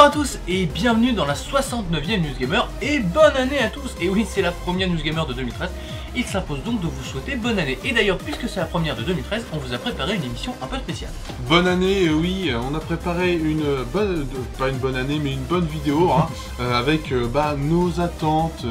à tous et bienvenue dans la 69e News Gamer et bonne année à tous. Et oui, c'est la première News Gamer de 2013, il s'impose donc de vous souhaiter bonne année. Et d'ailleurs, puisque c'est la première de 2013, on vous a préparé une émission un peu spéciale. Bonne année, oui, on a préparé une bonne, pas une bonne année, mais une bonne vidéo hein, avec nos attentes,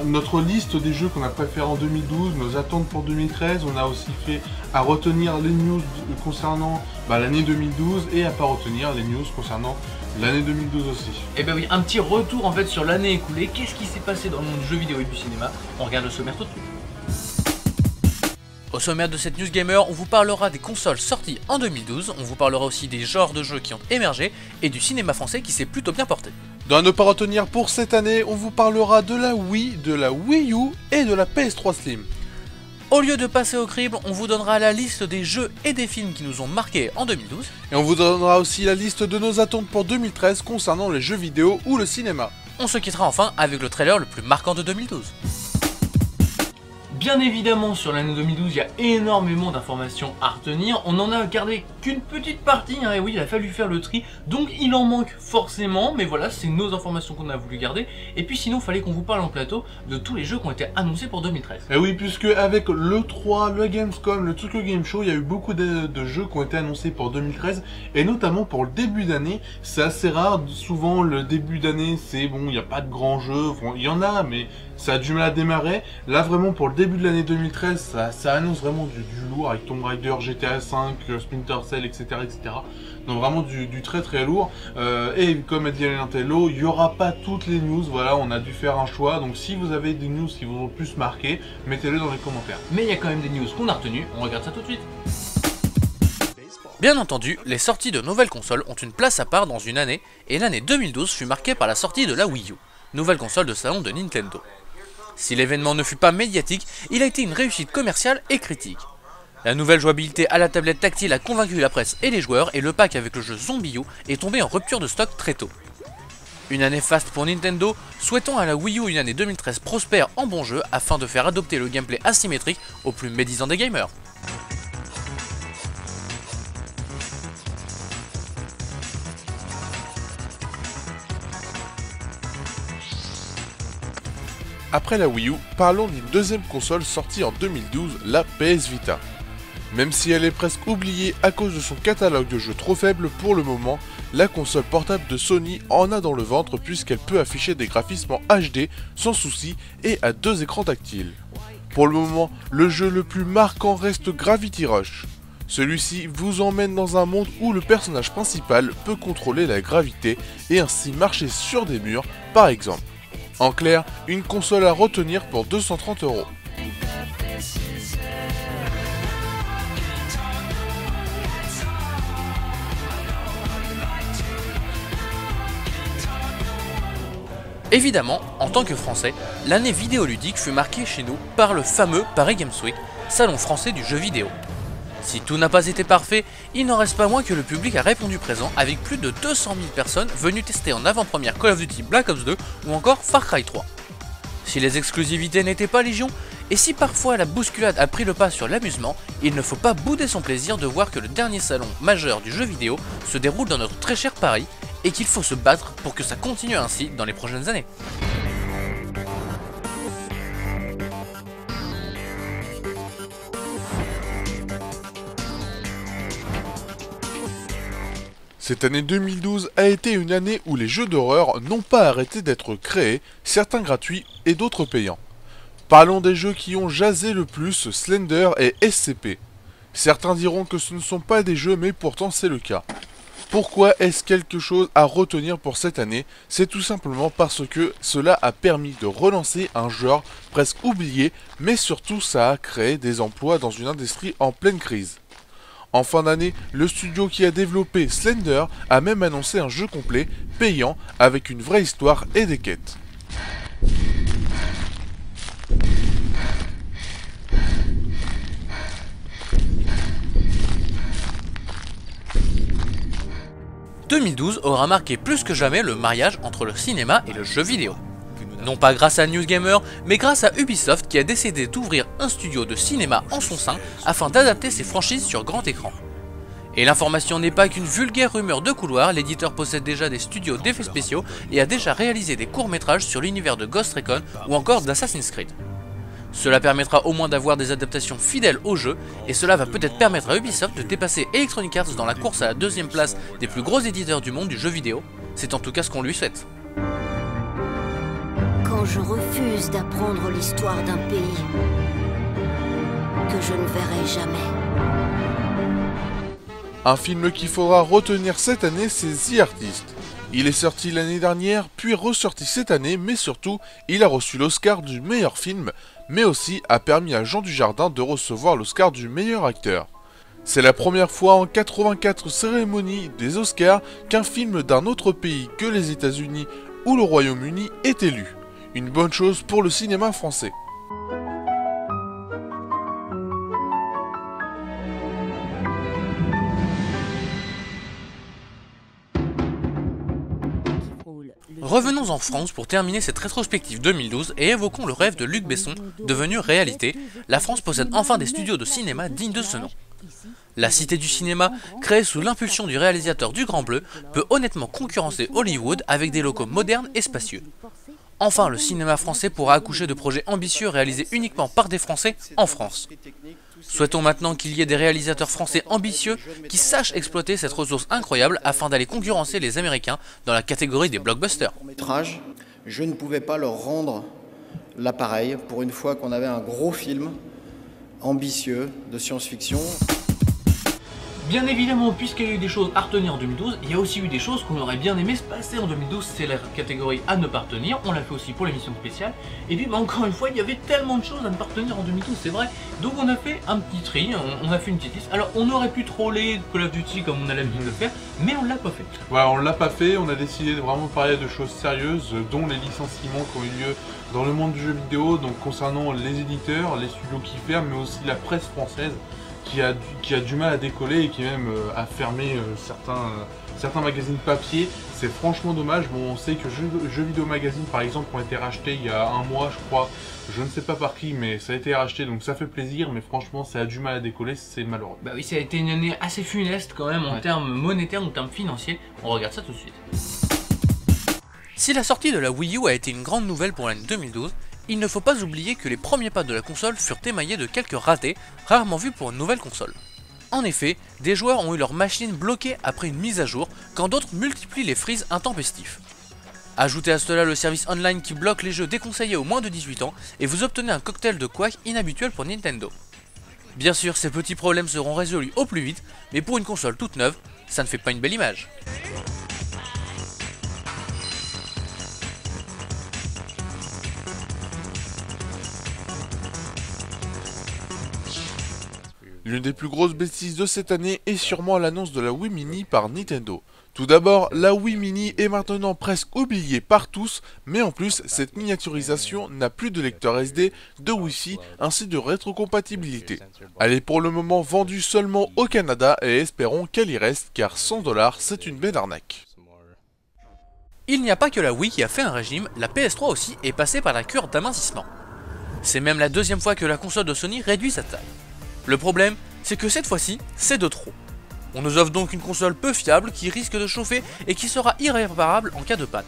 notre liste des jeux qu'on a préférés en 2012, nos attentes pour 2013. On a aussi fait à retenir les news concernant l'année 2012 et à pas retenir les news concernant l'année 2012 aussi. Et ben oui, un petit retour en fait sur l'année écoulée. Qu'est-ce qui s'est passé dans le monde du jeu vidéo et du cinéma? On regarde le sommaire tout de suite. Au sommaire de cette News Gamer, on vous parlera des consoles sorties en 2012, on vous parlera aussi des genres de jeux qui ont émergé et du cinéma français qui s'est plutôt bien porté. Dans à ne pas retenir pour cette année, on vous parlera de la Wii, de la Wii U et de la PS3 Slim. Au lieu de passer au crible, on vous donnera la liste des jeux et des films qui nous ont marqués en 2012. Et on vous donnera aussi la liste de nos attentes pour 2013 concernant les jeux vidéo ou le cinéma. On se quittera enfin avec le trailer le plus marquant de 2012. Bien évidemment, sur l'année 2012, il y a énormément d'informations à retenir. On n'en a gardé qu'une petite partie, hein, et oui, il a fallu faire le tri, donc il en manque forcément, mais voilà, c'est nos informations qu'on a voulu garder. Et puis sinon, il fallait qu'on vous parle en plateau de tous les jeux qui ont été annoncés pour 2013. Et oui, puisque avec l'E3, le Gamescom, le Tokyo Game Show, il y a eu beaucoup de jeux qui ont été annoncés pour 2013, et notamment pour le début d'année. C'est assez rare, souvent le début d'année, c'est bon, il n'y a pas de grands jeux, bon, il y en a, mais ça a du mal à démarrer. Là vraiment pour le début de l'année 2013, ça annonce vraiment du lourd avec Tomb Raider, GTA V, Splinter Cell, etc. Donc vraiment du très très lourd. Et comme a dit Alain Tello, il n'y aura pas toutes les news, voilà, on a dû faire un choix. Donc si vous avez des news qui vous ont plus marqué, mettez-les dans les commentaires. Mais il y a quand même des news qu'on a retenues, on regarde ça tout de suite. Bien entendu, les sorties de nouvelles consoles ont une place à part dans une année, et l'année 2012 fut marquée par la sortie de la Wii U, nouvelle console de salon de Nintendo. Si l'événement ne fut pas médiatique, il a été une réussite commerciale et critique. La nouvelle jouabilité à la tablette tactile a convaincu la presse et les joueurs, et le pack avec le jeu Zombie U est tombé en rupture de stock très tôt. Une année faste pour Nintendo, souhaitons à la Wii U une année 2013 prospère en bons jeux afin de faire adopter le gameplay asymétrique aux plus médisants des gamers. Après la Wii U, parlons d'une deuxième console sortie en 2012, la PS Vita. Même si elle est presque oubliée à cause de son catalogue de jeux trop faible pour le moment, la console portable de Sony en a dans le ventre puisqu'elle peut afficher des graphismes en HD sans souci et à 2 écrans tactiles. Pour le moment, le jeu le plus marquant reste Gravity Rush. Celui-ci vous emmène dans un monde où le personnage principal peut contrôler la gravité et ainsi marcher sur des murs par exemple. En clair, une console à retenir pour 230 €. Évidemment, en tant que Français, l'année vidéoludique fut marquée chez nous par le fameux Paris Games Week, salon français du jeu vidéo. Si tout n'a pas été parfait, il n'en reste pas moins que le public a répondu présent avec plus de 200 000 personnes venues tester en avant-première Call of Duty Black Ops 2 ou encore Far Cry 3. Si les exclusivités n'étaient pas légion, et si parfois la bousculade a pris le pas sur l'amusement, il ne faut pas bouder son plaisir de voir que le dernier salon majeur du jeu vidéo se déroule dans notre très cher Paris, et qu'il faut se battre pour que ça continue ainsi dans les prochaines années. Cette année 2012 a été une année où les jeux d'horreur n'ont pas arrêté d'être créés, certains gratuits et d'autres payants. Parlons des jeux qui ont jasé le plus, Slender et SCP. Certains diront que ce ne sont pas des jeux mais pourtant c'est le cas. Pourquoi est-ce quelque chose à retenir pour cette année? C'est tout simplement parce que cela a permis de relancer un genre presque oublié, mais surtout ça a créé des emplois dans une industrie en pleine crise. En fin d'année, le studio qui a développé Slender a même annoncé un jeu complet, payant, avec une vraie histoire et des quêtes. « 2012 aura marqué plus que jamais le mariage entre le cinéma et le jeu vidéo. Non pas grâce à News Gamer, mais grâce à Ubisoft qui a décidé d'ouvrir un studio de cinéma en son sein afin d'adapter ses franchises sur grand écran. Et l'information n'est pas qu'une vulgaire rumeur de couloir, l'éditeur possède déjà des studios d'effets spéciaux et a déjà réalisé des courts-métrages sur l'univers de Ghost Recon ou encore d'Assassin's Creed. Cela permettra au moins d'avoir des adaptations fidèles au jeu, et cela va peut-être permettre à Ubisoft de dépasser Electronic Arts dans la course à la deuxième place des plus gros éditeurs du monde du jeu vidéo. C'est en tout cas ce qu'on lui souhaite. Quand je refuse d'apprendre l'histoire d'un pays que je ne verrai jamais. Un film qu'il faudra retenir cette année, c'est The Artist. Il est sorti l'année dernière, puis ressorti cette année, mais surtout, il a reçu l'Oscar du meilleur film, mais aussi a permis à Jean Dujardin de recevoir l'Oscar du meilleur acteur. C'est la première fois en 84 cérémonies des Oscars qu'un film d'un autre pays que les États-Unis ou le Royaume-Uni est élu. Une bonne chose pour le cinéma français. Revenons en France pour terminer cette rétrospective 2012 et évoquons le rêve de Luc Besson, devenu réalité. La France possède enfin des studios de cinéma dignes de ce nom. La Cité du cinéma, créée sous l'impulsion du réalisateur du Grand Bleu, peut honnêtement concurrencer Hollywood avec des locaux modernes et spacieux. Enfin, le cinéma français pourra accoucher de projets ambitieux réalisés uniquement par des Français en France. Souhaitons maintenant qu'il y ait des réalisateurs français ambitieux qui sachent exploiter cette ressource incroyable afin d'aller concurrencer les Américains dans la catégorie des blockbusters. Je ne pouvais pas leur rendre l'appareil pour une fois qu'on avait un gros film ambitieux de science-fiction. Bien évidemment, puisqu'il y a eu des choses à retenir en 2012, il y a aussi eu des choses qu'on aurait bien aimé se passer en 2012, c'est la catégorie à ne pas retenir, on l'a fait aussi pour l'émission spéciale, et puis encore une fois, il y avait tellement de choses à ne pas retenir en 2012, c'est vrai, donc on a fait un petit tri, on a fait une petite liste, alors on aurait pu troller Call of Duty comme on a l'habitude de le faire, mais on l'a pas fait. Voilà, on l'a pas fait, on a décidé de vraiment parler de choses sérieuses, dont les licenciements qui ont eu lieu dans le monde du jeu vidéo, donc concernant les éditeurs, les studios qui ferment, mais aussi la presse française, qui a du mal à décoller et qui même a fermé certains magazines papier. C'est franchement dommage. Bon, on sait que Jeux Vidéo Magazine par exemple ont été rachetés il y a un mois je crois, je ne sais pas par qui, mais ça a été racheté donc ça fait plaisir, mais franchement ça a du mal à décoller, c'est malheureux. Bah oui, ça a été une année assez funeste quand même en termes monétaires, en termes financiers. On regarde ça tout de suite. Si la sortie de la Wii U a été une grande nouvelle pour l'année 2012, il ne faut pas oublier que les premiers pas de la console furent émaillés de quelques ratés, rarement vus pour une nouvelle console. En effet, des joueurs ont eu leur machine bloquée après une mise à jour, quand d'autres multiplient les freezes intempestifs. Ajoutez à cela le service online qui bloque les jeux déconseillés aux moins de 18 ans, et vous obtenez un cocktail de couac inhabituel pour Nintendo. Bien sûr, ces petits problèmes seront résolus au plus vite, mais pour une console toute neuve, ça ne fait pas une belle image. L'une des plus grosses bêtises de cette année est sûrement l'annonce de la Wii Mini par Nintendo. Tout d'abord, la Wii Mini est maintenant presque oubliée par tous, mais en plus, cette miniaturisation n'a plus de lecteur SD, de Wi-Fi, ainsi de rétrocompatibilité. Elle est pour le moment vendue seulement au Canada et espérons qu'elle y reste, car 100 $, c'est une belle arnaque. Il n'y a pas que la Wii qui a fait un régime, la PS3 aussi est passée par la cure d'amincissement. C'est même la deuxième fois que la console de Sony réduit sa taille. Le problème, c'est que cette fois-ci, c'est de trop. On nous offre donc une console peu fiable qui risque de chauffer et qui sera irréparable en cas de panne.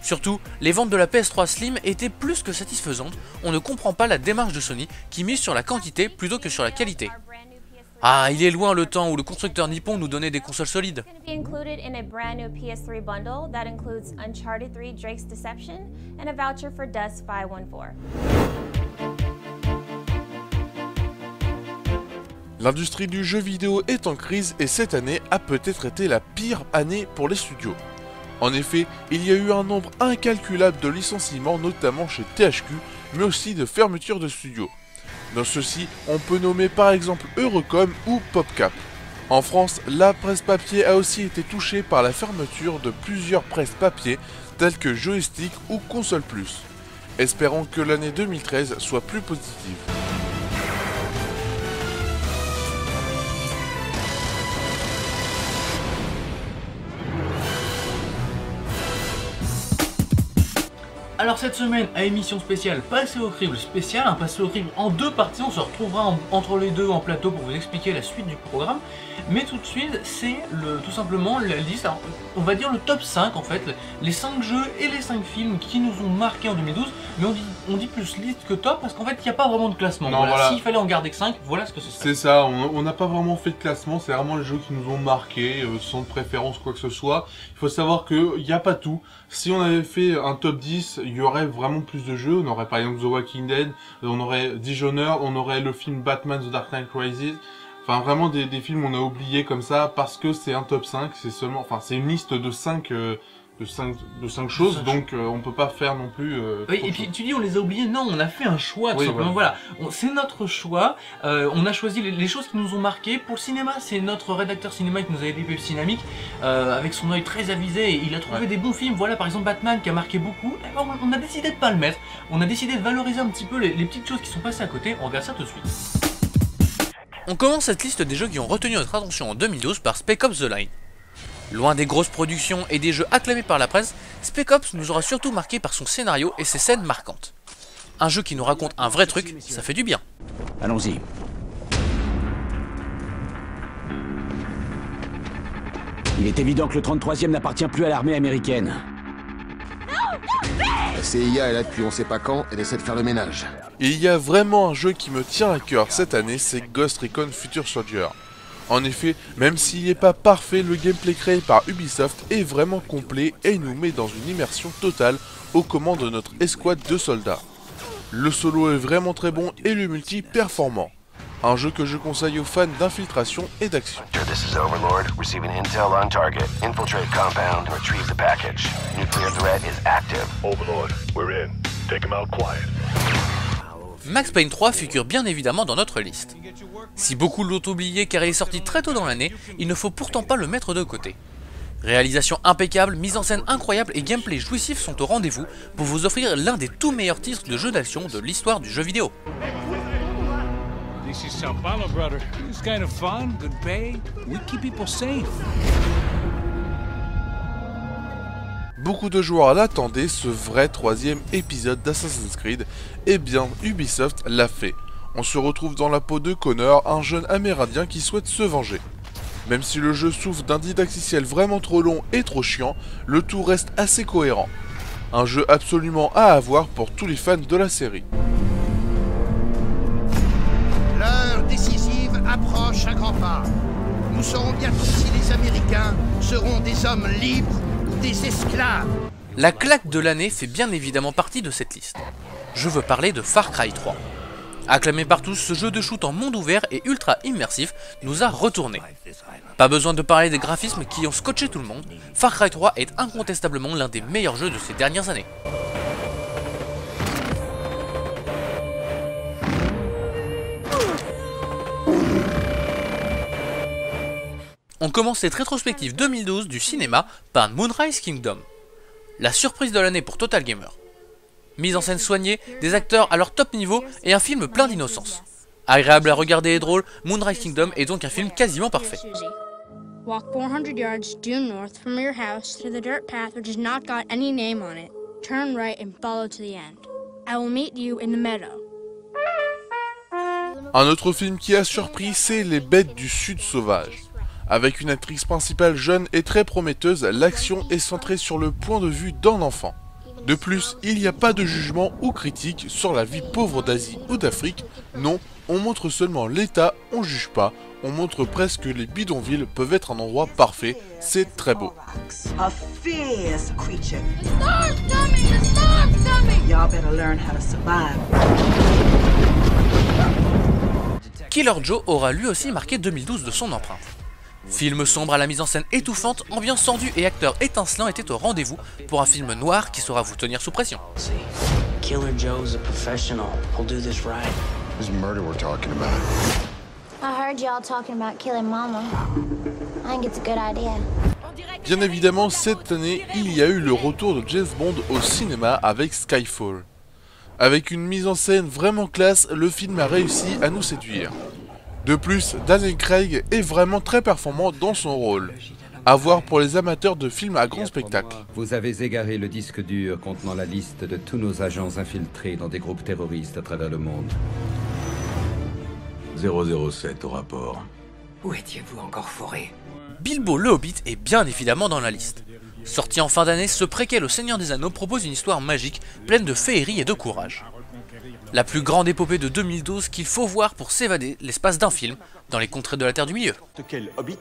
Surtout, les ventes de la PS3 Slim étaient plus que satisfaisantes, on ne comprend pas la démarche de Sony qui mise sur la quantité plutôt que sur la qualité. Ah, il est loin le temps où le constructeur nippon nous donnait des consoles solides. L'industrie du jeu vidéo est en crise et cette année a peut-être été la pire année pour les studios. En effet, il y a eu un nombre incalculable de licenciements, notamment chez THQ, mais aussi de fermetures de studios. Dans ceux-ci, on peut nommer par exemple Eurocom ou PopCap. En France, la presse papier a aussi été touchée par la fermeture de plusieurs presses papier telles que Joystick ou Console Plus. Espérons que l'année 2013 soit plus positive. Alors cette semaine, à émission spéciale Passé au crible spécial, un Passé au crible en 2 parties, on se retrouvera entre les deux en plateau pour vous expliquer la suite du programme. Mais tout de suite, c'est tout simplement la liste, alors, on va dire le top 5 en fait, les 5 jeux et les 5 films qui nous ont marqué en 2012, mais on dit plus liste que top parce qu'en fait il n'y a pas vraiment de classement. Voilà. S'il fallait en garder que 5, voilà ce que ce serait. C'est ça, on n'a pas vraiment fait de classement, c'est vraiment les jeux qui nous ont marqué, sans préférence quoi que ce soit. Il faut savoir qu'il n'y a pas tout. Si on avait fait un top 10, il y aurait vraiment plus de jeux. On aurait par exemple The Walking Dead, on aurait Dishonored, on aurait le film Batman The Dark Knight Rises. Enfin vraiment des films on a oublié comme ça parce que c'est un top 5, c'est seulement, enfin c'est une liste de 5 choses, donc on peut pas faire non plus... oui, et puis tu dis on les a oubliés, non, on a fait un choix tout simplement, voilà. C'est notre choix, on a choisi les choses qui nous ont marqué. Pour le cinéma, c'est notre rédacteur cinéma qui nous a aidé, Pep Dynamique, avec son œil très avisé, et il a trouvé des bons films. Voilà par exemple Batman qui a marqué beaucoup, et ben, on a décidé de pas le mettre, on a décidé de valoriser un petit peu les petites choses qui sont passées à côté. On regarde ça tout de suite. On commence cette liste des jeux qui ont retenu notre attention en 2012 par Spec Ops The Line. Loin des grosses productions et des jeux acclamés par la presse, Spec Ops nous aura surtout marqué par son scénario et ses scènes marquantes. Un jeu qui nous raconte un vrai truc, ça fait du bien. Allons-y. Il est évident que le 33e n'appartient plus à l'armée américaine. La CIA est là depuis on sait pas quand, elle essaie de faire le ménage. Et il y a vraiment un jeu qui me tient à cœur cette année, c'est Ghost Recon Future Soldier. En effet, même s'il n'est pas parfait, le gameplay créé par Ubisoft est vraiment complet et nous met dans une immersion totale aux commandes de notre escouade de soldats. Le solo est vraiment très bon et le multi performant. Un jeu que je conseille aux fans d'infiltration et d'action. This is Overlord, receiving intel on target. Infiltrate compound, retrieve the package. Nuclear threat is active. Overlord, we're in. Take him out quiet. Max Payne 3 figure bien évidemment dans notre liste. Si beaucoup l'ont oublié car il est sorti très tôt dans l'année, il ne faut pourtant pas le mettre de côté. Réalisation impeccable, mise en scène incroyable et gameplay jouissif sont au rendez-vous pour vous offrir l'un des tout meilleurs titres de jeu d'action de l'histoire du jeu vidéo. This is Sao Paulo, brother. It's kind of fun, good pay. We keep people safe. Beaucoup de joueurs l'attendaient, ce vrai 3e épisode d'Assassin's Creed, et bien Ubisoft l'a fait. On se retrouve dans la peau de Connor, un jeune amérindien qui souhaite se venger. Même si le jeu souffre d'un didacticiel vraiment trop long et trop chiant, le tout reste assez cohérent. Un jeu absolument à avoir pour tous les fans de la série. L'heure décisive approche à grands pas. Nous saurons bientôt si les Américains seront des hommes libres ou des esclaves. La claque de l'année fait bien évidemment partie de cette liste. Je veux parler de Far Cry 3. Acclamé par tous, ce jeu de shoot en monde ouvert et ultra immersif nous a retourné. Pas besoin de parler des graphismes qui ont scotché tout le monde, Far Cry 3 est incontestablement l'un des meilleurs jeux de ces dernières années. On commence cette rétrospective 2012 du cinéma par Moonrise Kingdom. La surprise de l'année pour Total Gamer. Mise en scène soignée, des acteurs à leur top niveau et un film plein d'innocence. Agréable à regarder et drôle, Moonrise Kingdom est donc un film quasiment parfait. Walk 400 yards due north from your house to the dirt path which has not got any name on it. Turn right and follow to the end. I will meet you in the meadow. Un autre film qui a surpris, c'est Les Bêtes du Sud Sauvage. Avec une actrice principale jeune et très prometteuse, l'action est centrée sur le point de vue d'un enfant. De plus, il n'y a pas de jugement ou critique sur la vie pauvre d'Asie ou d'Afrique. Non, on montre seulement l'état, on juge pas. On montre presque que les bidonvilles peuvent être un endroit parfait. C'est très beau. Killer Joe aura lui aussi marqué 2012 de son empreinte. Film sombre à la mise en scène étouffante, ambiance tendue et acteurs étincelants étaient au rendez-vous pour un film noir qui saura vous tenir sous pression. Killer Joe's a professional. He'll do this right. This murder we're talking about. I heard y'all talking about killing Mama. I think it's a good idea. Bien évidemment, cette année, il y a eu le retour de James Bond au cinéma avec Skyfall. Avec une mise en scène vraiment classe, le film a réussi à nous séduire. De plus, Daniel Craig est vraiment très performant dans son rôle. À voir pour les amateurs de films à grand spectacle. Vous avez égaré le disque dur contenant la liste de tous nos agents infiltrés dans des groupes terroristes à travers le monde. 007 au rapport. Où étiez-vous encore foré? Bilbo le Hobbit est bien évidemment dans la liste. Sorti en fin d'année, ce préquel au Seigneur des Anneaux propose une histoire magique pleine de féerie et de courage. La plus grande épopée de 2012 qu'il faut voir pour s'évader l'espace d'un film dans les contrées de la Terre du Milieu. De quel Hobbit?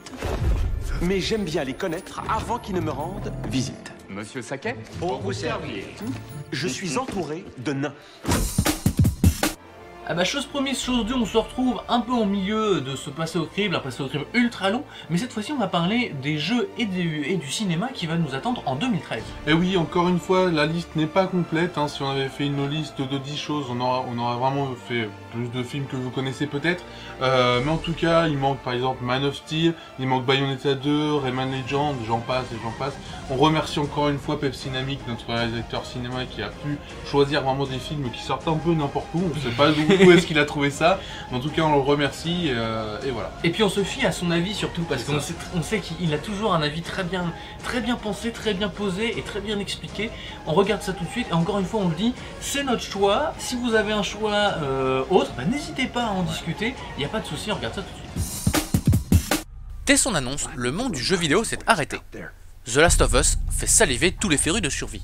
Mais j'aime bien les connaître avant qu'ils ne me rendent visite. Monsieur Saquet? Pour vous servir. Je suis entouré de nains. Ah bah chose première, chose due, on se retrouve un peu au milieu de ce passé au crible, un passé au crible ultra long, mais cette fois-ci on va parler des jeux et du cinéma qui va nous attendre en 2013. Et oui, encore une fois, la liste n'est pas complète, hein. Si on avait fait une liste de 10 choses, on aurait vraiment fait plus de films que vous connaissez peut-être, mais en tout cas, il manque par exemple Man of Steel, il manque Bayonetta 2, Rayman Legends, j'en passe et j'en passe. On remercie encore une fois Pepsinamic, notre réalisateur cinéma, qui a pu choisir vraiment des films qui sortent un peu n'importe où, on ne sait pas où est-ce qu'il a trouvé ça, mais en tout cas on le remercie et voilà. Et puis on se fie à son avis surtout, parce qu'on sait qu'il a toujours un avis très bien pensé, très bien posé et très bien expliqué. On regarde ça tout de suite et encore une fois on le dit, c'est notre choix. Si vous avez un choix autre, bah, n'hésitez pas à en discuter, il n'y a pas de souci, on regarde ça tout de suite. Dès son annonce, le monde du jeu vidéo s'est arrêté. The Last of Us fait saliver tous les férus de survie.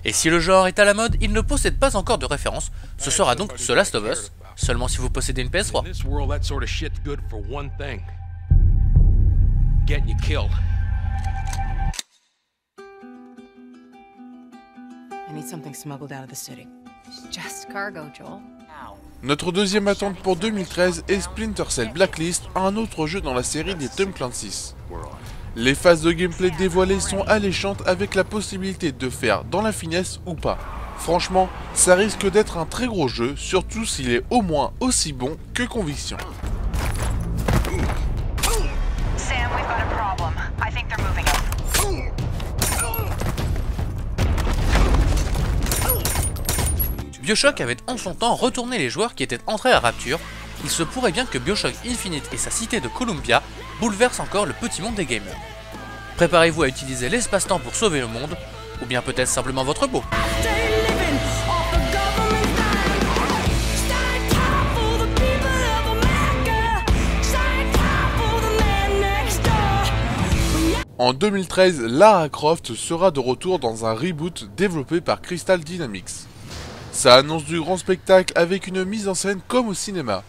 Et si le genre est à la mode, il ne possède pas encore de référence, ce sera donc The Last of Us, seulement si vous possédez une PS3. Notre deuxième attente pour 2013 est Splinter Cell Blacklist, un autre jeu dans la série des Tom Clancy's. Les phases de gameplay dévoilées sont alléchantes avec la possibilité de faire dans la finesse ou pas. Franchement, ça risque d'être un très gros jeu, surtout s'il est au moins aussi bon que Conviction. Sam, we've got a problem. I think they're moving up. BioShock avait en son temps retourné les joueurs qui étaient entrés à Rapture. Il se pourrait bien que BioShock Infinite et sa cité de Columbia bouleversent encore le petit monde des gamers. Préparez-vous à utiliser l'espace-temps pour sauver le monde, ou bien peut-être simplement votre peau. En 2013, Lara Croft sera de retour dans un reboot développé par Crystal Dynamics. Ça annonce du grand spectacle avec une mise en scène comme au cinéma.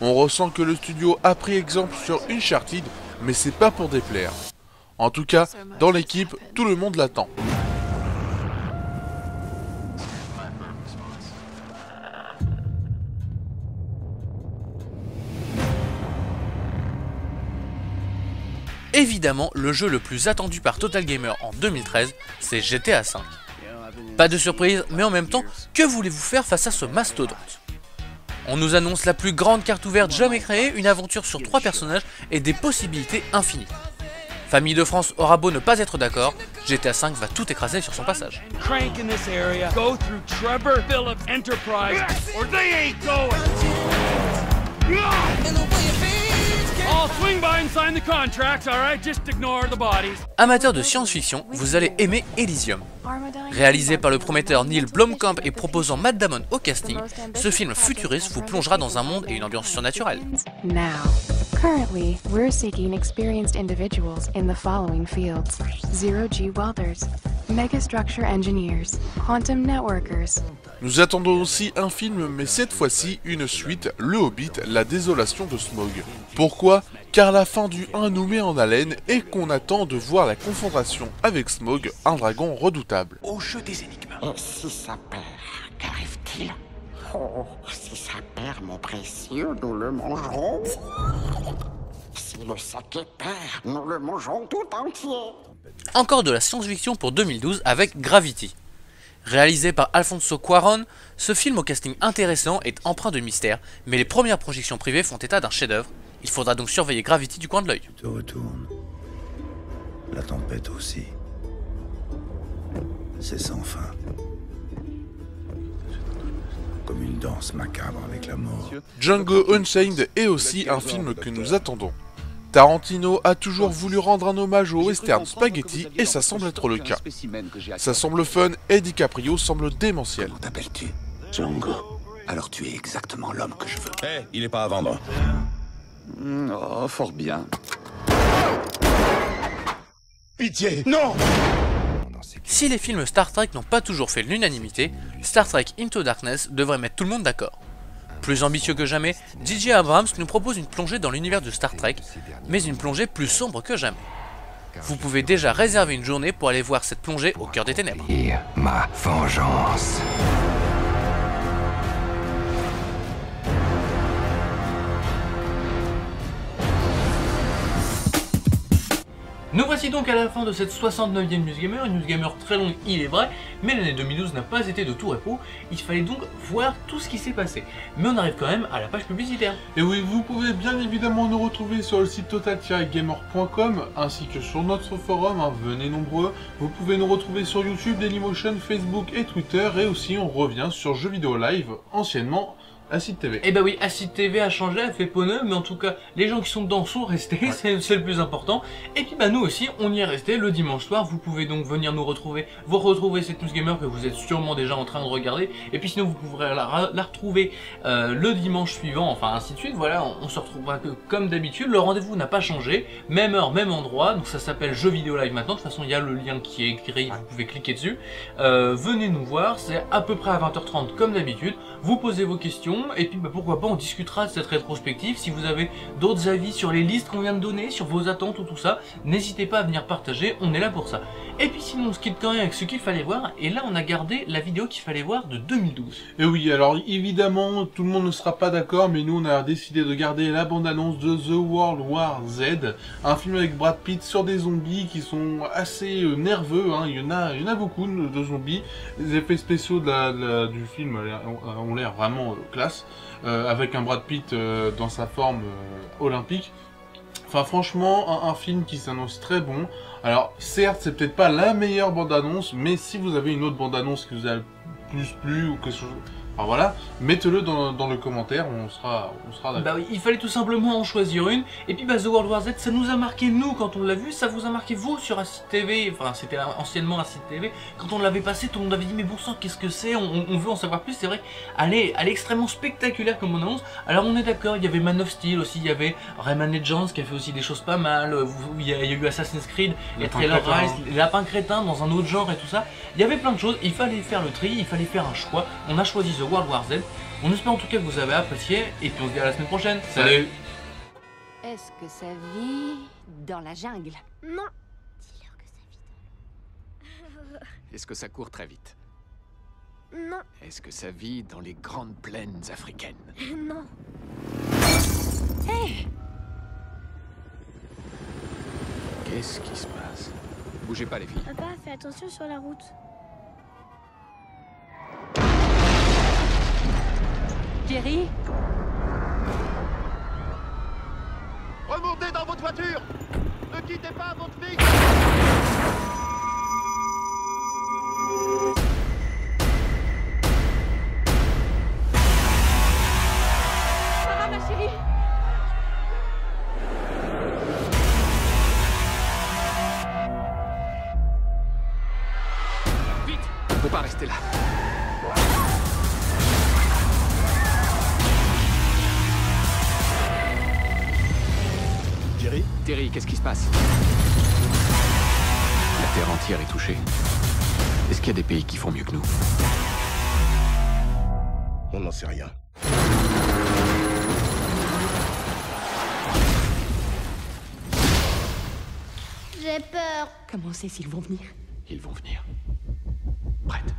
On ressent que le studio a pris exemple sur Uncharted, mais c'est pas pour déplaire. En tout cas, dans l'équipe, tout le monde l'attend. Évidemment, le jeu le plus attendu par Total Gamer en 2013, c'est GTA V. Pas de surprise, mais en même temps, que voulez-vous faire face à ce mastodonte? On nous annonce la plus grande carte ouverte jamais créée, une aventure sur 3 personnages et des possibilités infinies. Famille de France aura beau ne pas être d'accord, GTA V va tout écraser sur son passage. Amateurs de science-fiction, vous allez aimer Elysium. Réalisé par le prometteur Neil Blomkamp et proposant Matt Damon au casting, ce film futuriste vous plongera dans un monde et une ambiance surnaturelle. Currently, we're seeking experienced individuals in the following fields: zero-G welders, megastructure engineers, quantum networkers. Nous attendons aussi un film, mais cette fois-ci une suite, Le Hobbit, la désolation de Smaug. Pourquoi? Car la fin du 1 nous met en haleine et qu'on attend de voir la confrontation avec Smaug, un dragon redoutable. Au jeu des énigmes. Et si ça perd, qu'arrive-t-il? Oh, si ça perd, mon précieux, nous le mangerons. Si le saké perd, nous le mangerons tout entier. Encore de la science-fiction pour 2012 avec Gravity. Réalisé par Alfonso Cuarón, ce film au casting intéressant est empreint de mystère, mais les premières projections privées font état d'un chef-d'œuvre. Il faudra donc surveiller Gravity du coin de l'œil. Tu te retournes. La tempête aussi. C'est sans fin. Comme une danse macabre avec la mort. Django Unchained est aussi un film que nous attendons. Tarantino a toujours voulu rendre un hommage au western spaghetti et ça semble être le cas. Ça semble fun et DiCaprio semble démentiel. Comment t'appelles-tu? Django. Alors tu es exactement l'homme que je veux. Hé, il est pas à vendre. Oh, fort bien. Pitié, non! Si les films Star Trek n'ont pas toujours fait l'unanimité, Star Trek Into Darkness devrait mettre tout le monde d'accord. Plus ambitieux que jamais, J.J. Abrams nous propose une plongée dans l'univers de Star Trek, mais une plongée plus sombre que jamais. Vous pouvez déjà réserver une journée pour aller voir cette plongée au cœur des ténèbres. Ma vengeance. Nous voici donc à la fin de cette 69e News Gamer, une News Gamer très longue il est vrai, mais l'année 2012 n'a pas été de tout repos, il fallait donc voir tout ce qui s'est passé. Mais on arrive quand même à la page publicitaire. Et oui, vous pouvez bien évidemment nous retrouver sur le site total-gamer.com ainsi que sur notre forum, venez nombreux. Vous pouvez nous retrouver sur YouTube, Dailymotion, Facebook et Twitter, et aussi on revient sur Jeux Vidéo Live, anciennement Acid TV. Eh bah oui, Acid TV a changé, a fait peau neuve, mais en tout cas, les gens qui sont dedans sont restés, ouais. C'est le plus important. Et puis bah nous aussi, on y est resté le dimanche soir. Vous pouvez donc venir nous retrouver, cette News Gamer que vous êtes sûrement déjà en train de regarder. Et puis sinon, vous pourrez la retrouver le dimanche suivant, enfin ainsi de suite. Voilà, on se retrouvera comme d'habitude. Le rendez-vous n'a pas changé, même heure, même endroit. Donc ça s'appelle Jeux Vidéo Live maintenant. De toute façon, il y a le lien qui est écrit, vous pouvez cliquer dessus. Venez nous voir, c'est à peu près à 20h30 comme d'habitude. Vous posez vos questions. Et puis bah, pourquoi pas on discutera de cette rétrospective. Si vous avez d'autres avis sur les listes qu'on vient de donner, sur vos attentes ou tout ça, n'hésitez pas à venir partager, on est là pour ça. Et puis sinon on se quitte quand même avec ce qu'il fallait voir, et là on a gardé la vidéo qu'il fallait voir de 2012. Et oui, alors évidemment tout le monde ne sera pas d'accord, mais nous on a décidé de garder la bande-annonce de The World War Z, un film avec Brad Pitt sur des zombies qui sont assez nerveux, il y en a beaucoup de zombies. Les effets spéciaux du film ont l'air vraiment classe. Avec un Brad Pitt dans sa forme olympique. Enfin franchement, un film qui s'annonce très bon. Alors certes, c'est peut-être pas la meilleure bande-annonce, mais si vous avez une autre bande-annonce qui vous a plus plu ou quelque chose... Alors voilà, mettez-le dans le commentaire, on sera d'accord. Bah oui, il fallait tout simplement en choisir une. Et puis bah The World War Z, ça nous a marqué nous quand on l'a vu, ça vous a marqué vous sur Acid TV, enfin c'était anciennement Acid TV. Quand on l'avait passé, tout le monde avait dit mais bon sang, qu'est-ce que c'est, on veut en savoir plus. C'est vrai, elle est extrêmement spectaculaire comme annonce. Alors on est d'accord, il y avait Man of Steel aussi, il y avait Rayman Legends qui a fait aussi des choses pas mal, il y a eu Assassin's Creed, les Trailer Rise, les Lapins Crétins dans un autre genre et tout ça. Il y avait plein de choses, il fallait faire le tri, il fallait faire un choix. On a choisi The World War Z. On espère en tout cas que vous avez apprécié et puis on se dit à la semaine prochaine. Salut. Est-ce que ça vit dans la jungle? Non. Dis-leur que ça vit dans... Est-ce que ça court très vite? Non. Est-ce que ça vit dans les grandes plaines africaines? Non. Hey! Qu'est-ce qui se passe? Bougez pas les filles. Papa, fais attention sur la route. Jerry? Remontez dans votre voiture! Ne quittez pas votre fille! Ça va ma chérie? Vite! Faut pas rester là. Terry, qu'est-ce qui se passe? La Terre entière est touchée. Est-ce qu'il y a des pays qui font mieux que nous? On n'en sait rien. J'ai peur. Comment on sait s'ils vont venir? Ils vont venir. Prête.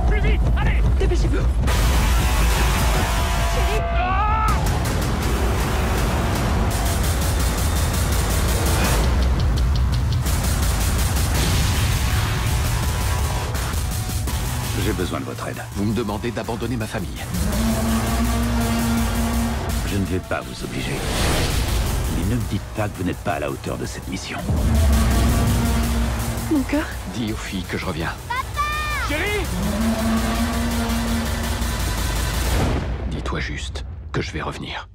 Plus vite! Allez! Dépêchez-vous! Chérie! J'ai besoin de votre aide. Vous me demandez d'abandonner ma famille. Je ne vais pas vous obliger. Mais ne me dites pas que vous n'êtes pas à la hauteur de cette mission. Mon cœur? Dis aux filles que je reviens. Papa! Chérie! Dis-toi juste que je vais revenir.